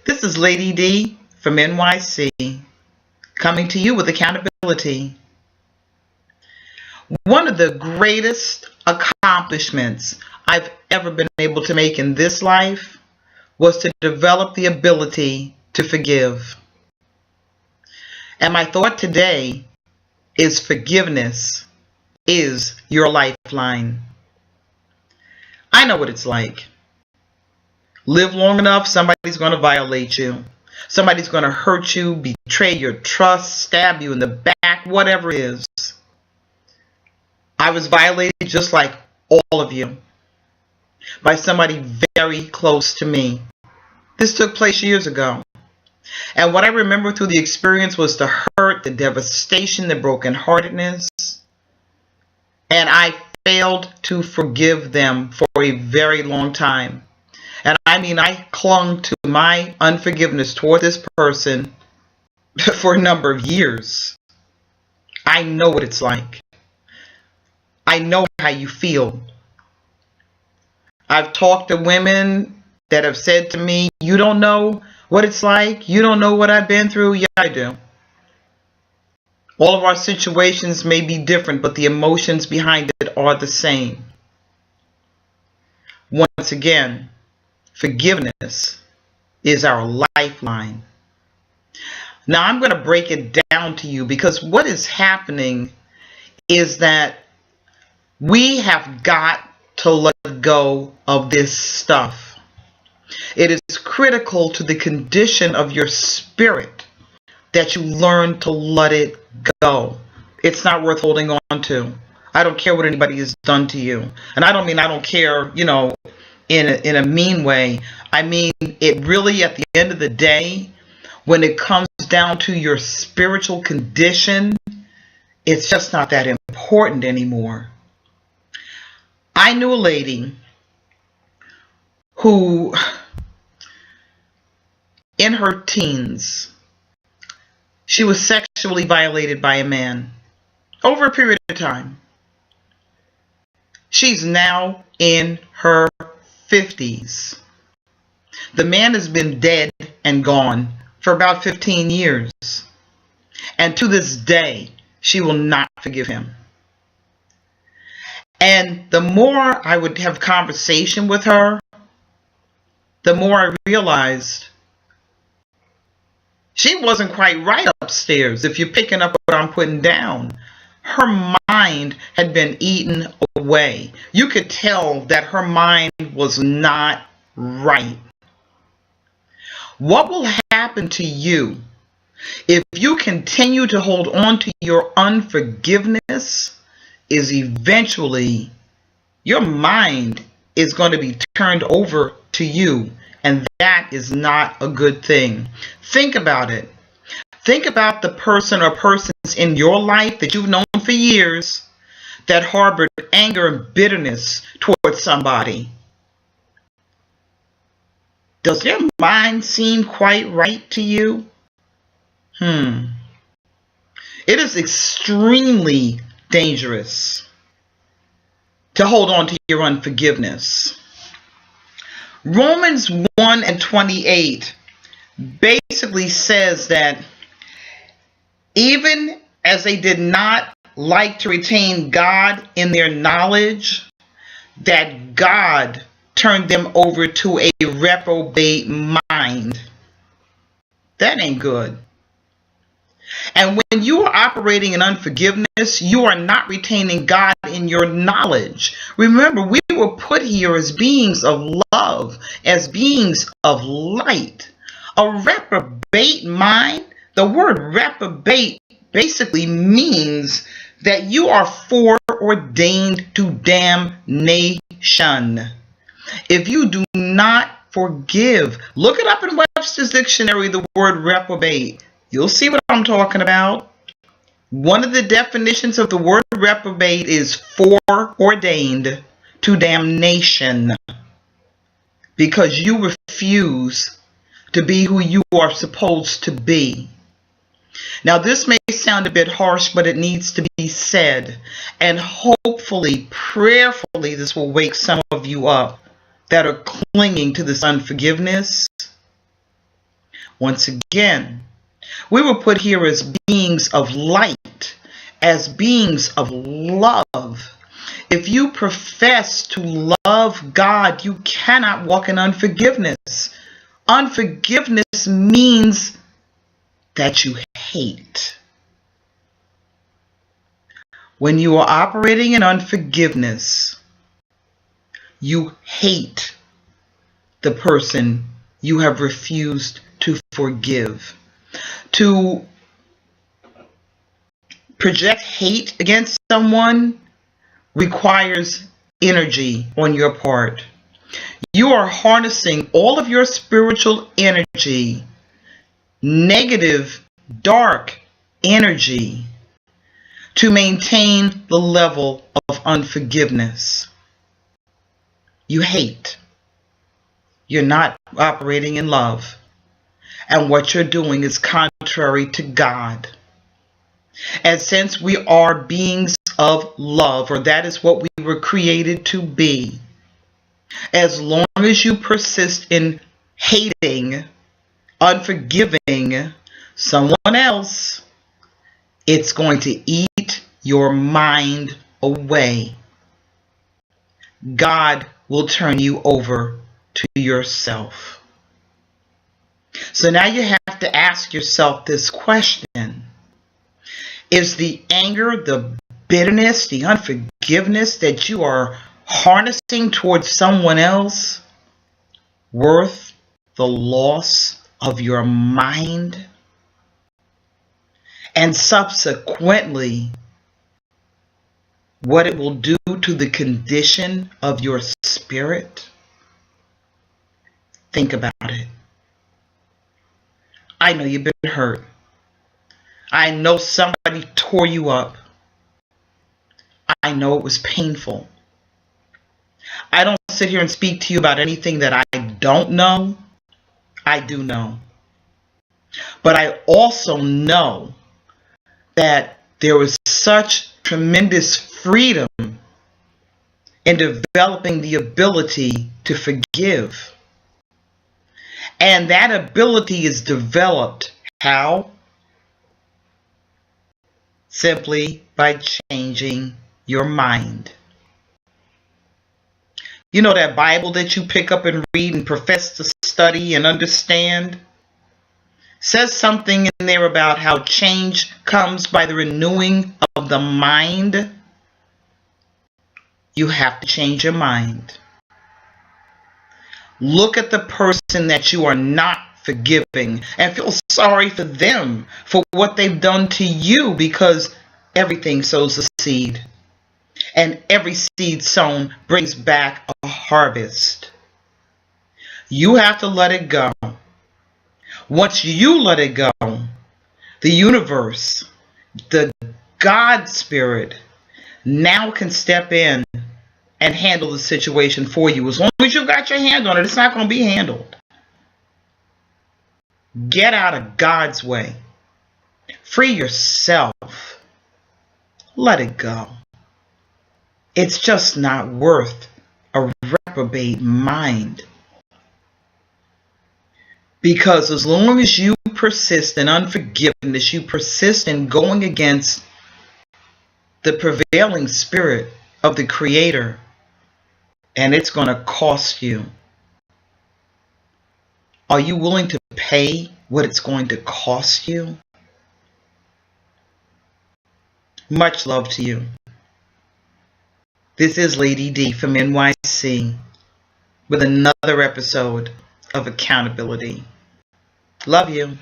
This is Lady D from NYC, coming to you with accountability. One of the greatest accomplishments I've ever been able to make in this life was to develop the ability to forgive. And my thought today is forgiveness is your lifeline. I know what it's like. Live long enough, somebody's going to violate you. Somebody's going to hurt you, betray your trust, stab you in the back, whatever it is. I was violated just like all of you by somebody very close to me. This took place years ago. And what I remember through the experience was the hurt, the devastation, the brokenheartedness. And I failed to forgive them for a very long time. And I clung to my unforgiveness toward this person for a number of years. I know what it's like. I know how you feel. I've talked to women that have said to me, "You don't know what it's like. You don't know what I've been through." Yeah, I do. All of our situations may be different, but the emotions behind it are the same. Once again, forgiveness is our lifeline. Now, I'm going to break it down to you because what is happening is that we have got to let go of this stuff. It is critical to the condition of your spirit that you learn to let it go. It's not worth holding on to. I don't care what anybody has done to you. And I don't mean I don't care, in a mean way. I mean, it really, at the end of the day, when it comes down to your spiritual condition, it's just not that important anymore. I knew a lady who, in her teens, she was sexually violated by a man over a period of time. She's now in her 50s. The man has been dead and gone for about 15 years. And to this day, she will not forgive him. And the more I would have conversation with her, the more I realized she wasn't quite right upstairs. If you're picking up what I'm putting down, her mind had been eaten away. You could tell that her mind was not right. What will happen to you if you continue to hold on to your unforgiveness is eventually your mind is going to be turned over to you, and that is not a good thing. Think about it. Think about the person or persons in your life that you've known for years that harbored anger and bitterness towards somebody. Does their mind seem quite right to you? It is extremely dangerous to hold on to your unforgiveness. Romans 1:28 basically says that even as they did not like to retain God in their knowledge, that God turned them over to a reprobate mind. That ain't good. And when you are operating in unforgiveness, you are not retaining God in your knowledge. Remember, we were put here as beings of love, as beings of light. A reprobate mind, the word reprobate basically means that you are foreordained to damnation. If you do not forgive, look it up in Webster's dictionary, the word reprobate. You'll see what I'm talking about. One of the definitions of the word reprobate is foreordained to damnation, because you refuse to be who you are supposed to be. Now, this may sound a bit harsh, but it needs to be said. And hopefully, prayerfully, this will wake some of you up that are clinging to this unforgiveness. Once again, we were put here as beings of light, as beings of love. If you profess to love God, you cannot walk in unforgiveness. Unforgiveness means that you hate. When you are operating in unforgiveness, you hate the person you have refused to forgive. To project hate against someone requires energy on your part. You are harnessing all of your spiritual energy, negative, dark energy, to maintain the level of unforgiveness. You hate. You're not operating in love. And what you're doing is contrary to God. And since we are beings of love, or that is what we were created to be, as long as you persist in hating, unforgiving someone else, it's going to eat your mind away. God will turn you over to yourself. So now you have to ask yourself this question. Is the anger, the bitterness, the unforgiveness that you are harnessing towards someone else worth the loss of your mind? And subsequently, what it will do to the condition of your spirit? Think about it. I know you've been hurt. I know somebody tore you up. I know it was painful. I don't sit here and speak to you about anything that I don't know. I do know. But I also know that there was such tremendous freedom in developing the ability to forgive. And that ability is developed how? Simply by changing your mind. You know that Bible that you pick up and read and profess to study and understand? Says something in there about how change comes by the renewing of the mind. You have to change your mind. Look at the person that you are not forgiving and feel sorry for them for what they've done to you, because everything sows a seed. And every seed sown brings back a harvest. You have to let it go. Once you let it go, the universe, the God spirit, now can step in and handle the situation for you. As long as you've got your hand on it, it's not going to be handled. Get out of God's way. Free yourself. Let it go. It's just not worth a reprobate mind. Because as long as you persist in unforgiveness, you persist in going against the prevailing spirit of the Creator, and it's going to cost you. Are you willing to pay what it's going to cost you? Much love to you. This is Lady D from NYC with another episode of Accountability. Love you.